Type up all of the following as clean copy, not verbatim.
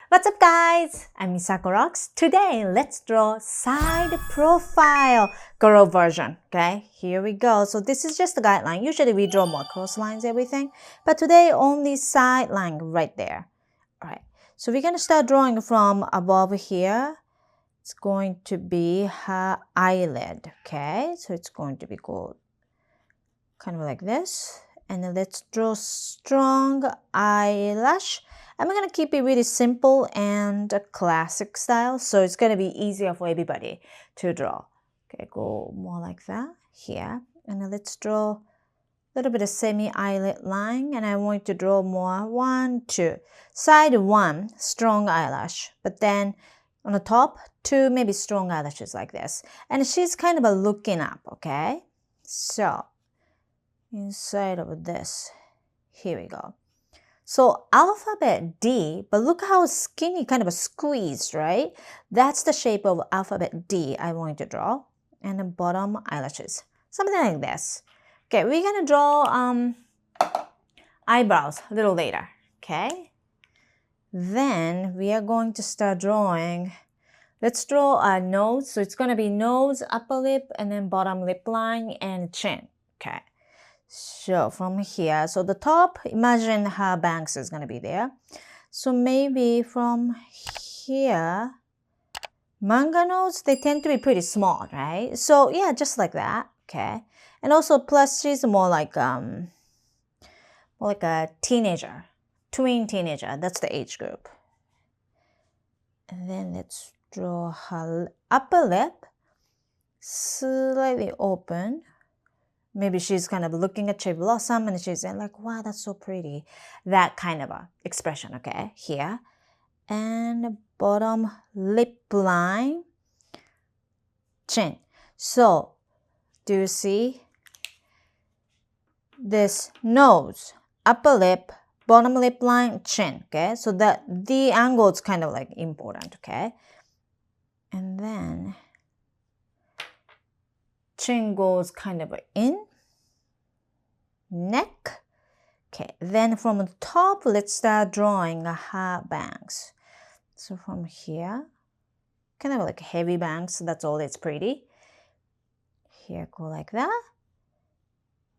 What's up guys? I'm Misako Rocks. Today, let's draw side profile girl version. Okay, here we go. So this is just a guideline. Usually we draw more cross lines, everything. But today, only side line right there. All right, so we're going to start drawing from above here. It's going to be her eyelid. Okay, so it's going to be gold. Kind of like this. And then let's draw strong eyelash. I'm going to keep it really simple and a classic style, so it's going to be easier for everybody to draw. Okay, go more like that here. And then let's draw a little bit of semi-eyelid line, and I want to draw more. 1, 2. Side 1, strong eyelash, but then on the top, 2 maybe strong eyelashes like this. And she's kind of a looking up, okay? So inside of this, here we go. So alphabet D, but look how skinny, kind of a squeezed, right? That's the shape of alphabet D I want to draw. And the bottom eyelashes, something like this. Okay, we're gonna draw eyebrows a little later, okay? Then we are going to start drawing. Let's draw a nose. So it's gonna be nose, upper lip, and then bottom lip line and chin, okay? So from here, so the top, imagine her bangs is going to be there. So maybe from here, manga nose, they tend to be pretty small, right? So yeah, just like that, okay? And also plus she's more like a teenager, tween teenager. That's the age group. And then let's draw her upper lip, slightly open. Maybe she's kind of looking at cherry blossom and she's like, wow, that's so pretty. That kind of a expression, okay, here. And bottom lip line, chin. So, do you see this nose, upper lip, bottom lip line, chin, okay? So that the angle is kind of like important, okay? And then chin goes kind of in, neck. Okay, then from the top, let's start drawing her bangs. So from here, kind of like heavy bangs, so that's all, it's pretty. Here, go like that.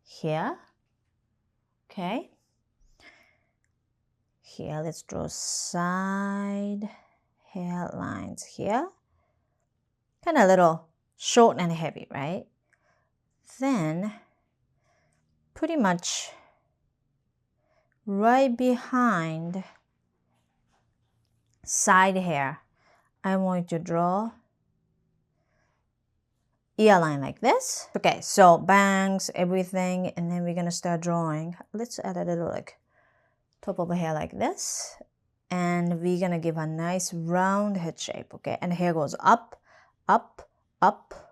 Here, okay. Here, let's draw side hairlines here. Kind of a little short and heavy, right? Then, pretty much right behind side hair, I want to draw ear line like this. Okay, so bangs, everything, and then we're gonna start drawing. Let's add a little like top of the hair like this. And we're gonna give a nice round head shape, okay? And the hair goes up, up, up,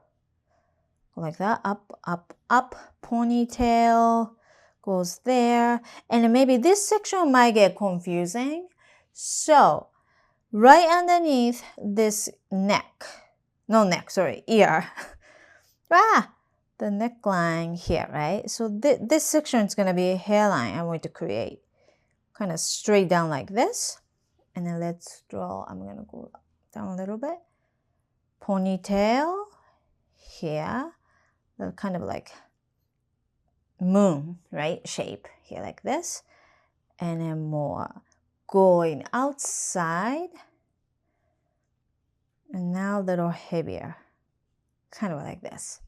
like that, up, up, up, ponytail goes there. And maybe this section might get confusing. So right underneath this neck, no neck, sorry, ear. The neckline here, right? So this section is going to be a hairline I want to create. Kind of straight down like this. And then let's draw, I'm going to go down a little bit. Ponytail here. Kind of like moon, right? Shape here like this. And then more going outside. And now a little heavier. Kind of like this.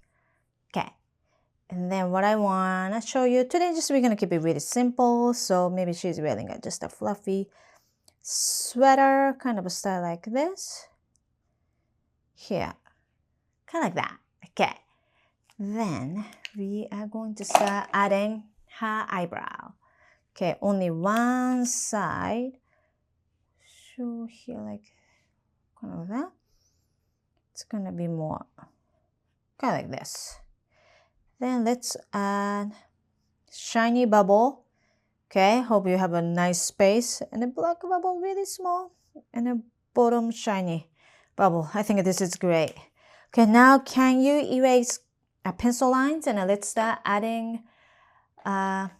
Okay. And then what I want to show you today, just we're going to keep it really simple. So maybe she's wearing just a fluffy sweater, kind of a style like this. Here. Kind of like that. Okay. Then we are going to start adding her eyebrow. Okay, only one side. So here, like kind of that. It's gonna be more kind of like this. Then let's add shiny bubble. Okay, hope you have a nice space. And a black bubble, really small. And a bottom shiny bubble. I think this is great. Okay, now can you erase pencil lines? And let's start adding, not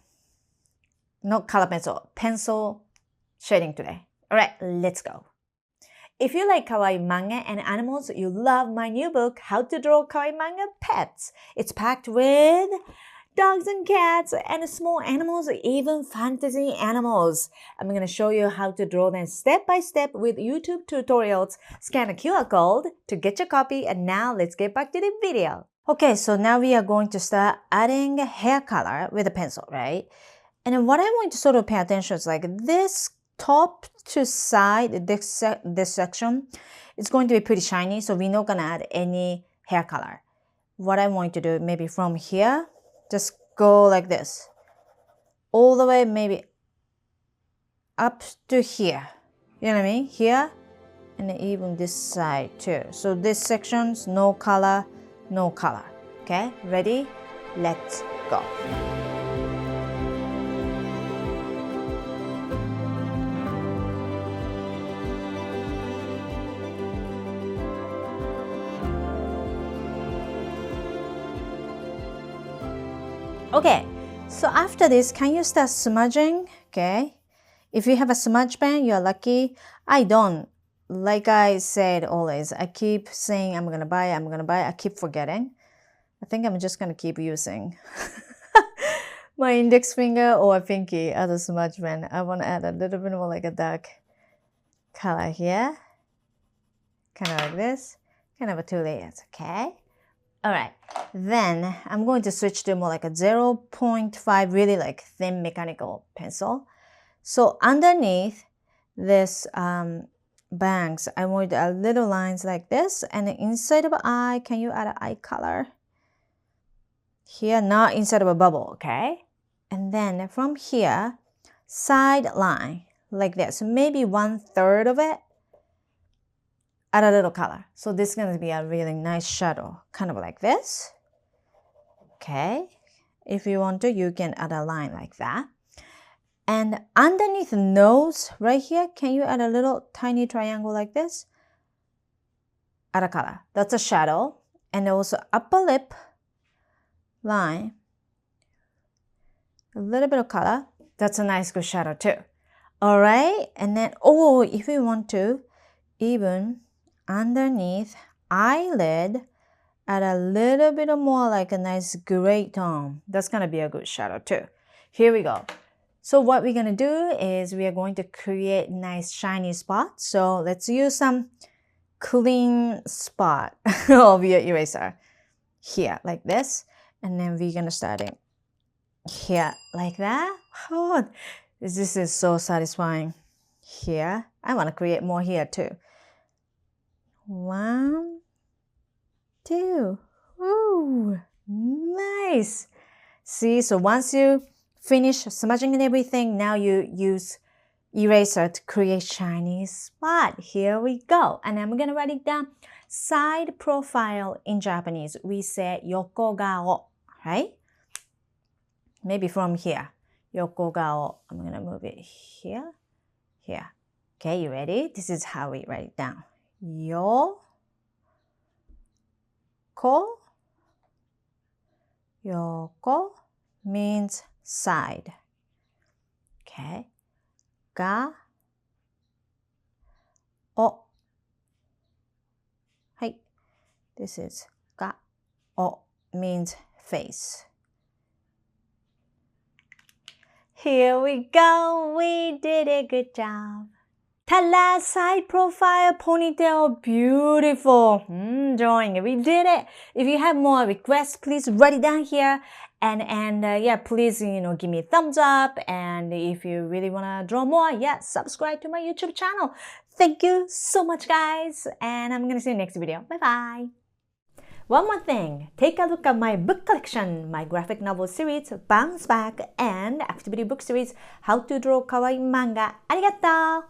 color pencil, pencil shading today. All right, let's go. If you like kawaii manga and animals, you love my new book, How to Draw Kawaii Manga Pets. It's packed with dogs and cats and small animals, even fantasy animals. I'm going to show you how to draw them step by step with YouTube tutorials. Scan a QR code to get your copy, and now let's get back to the video. Okay, so now we are going to start adding hair color with a pencil, right? And then what I want to sort of pay attention is like this top to side, this section is going to be pretty shiny, so we're not going to add any hair color. What I want to do, maybe from here, just go like this. All the way maybe up to here. You know what I mean? Here, and then even this side too. So this section's no color, no color. Okay, ready? Let's go. Okay, so after this, can you start smudging? Okay, if you have a smudge pen, you're lucky. I don't. Like I said always, I keep saying I'm gonna buy, I keep forgetting. I think I'm just gonna keep using my index finger or pinky as a smudge pen. I wanna add a little bit more like a dark color here. Kind of like this, kind of a 2 layers, okay? All right, then I'm going to switch to more like a 0.5, really like thin mechanical pencil. So underneath this bangs, I want a little lines like this, and inside of an eye, can you add an eye color? Here, not inside of a bubble, okay? And then from here, side line like this, maybe 1/3 of it. Add a little color. So this is going to be a really nice shadow, kind of like this. Okay. If you want to, you can add a line like that. And underneath the nose, right here, can you add a little tiny triangle like this? Add a color. That's a shadow. And also upper lip line. A little bit of color. That's a nice good shadow too. All right. And then, oh, if you want to, even underneath eyelid, add a little bit more like a nice gray tone. That's going to be a good shadow too. Here we go. So what we're going to do is we are going to create nice shiny spots. So let's use some clean spot of your eraser here like this. And then we're going to start it here like that. Oh, this is so satisfying. Here. I want to create more here too. 1, 2. Ooh, nice. See, so once you finish smudging and everything, now you use eraser to create shiny spot. Here we go. And I'm going to write it down. Side profile in Japanese, we say yokogao, right? Maybe from here. Yokogao. I'm going to move it here, here. Okay, you ready? This is how we write it down. Yoko means side. Okay. Ga o. Hi. This is ga o means face. Here we go. We did a good job. Ta-da! Side profile, ponytail, beautiful. Drawing, we did it. If you have more requests, please write it down here. And yeah, please, give me a thumbs up. And if you really want to draw more, yeah, subscribe to my YouTube channel. Thank you so much, guys. And I'm going to see you next video. Bye-bye. One more thing, take a look at my book collection, my graphic novel series, Bounce Back, and activity book series, How to Draw Kawaii Manga. Arigato!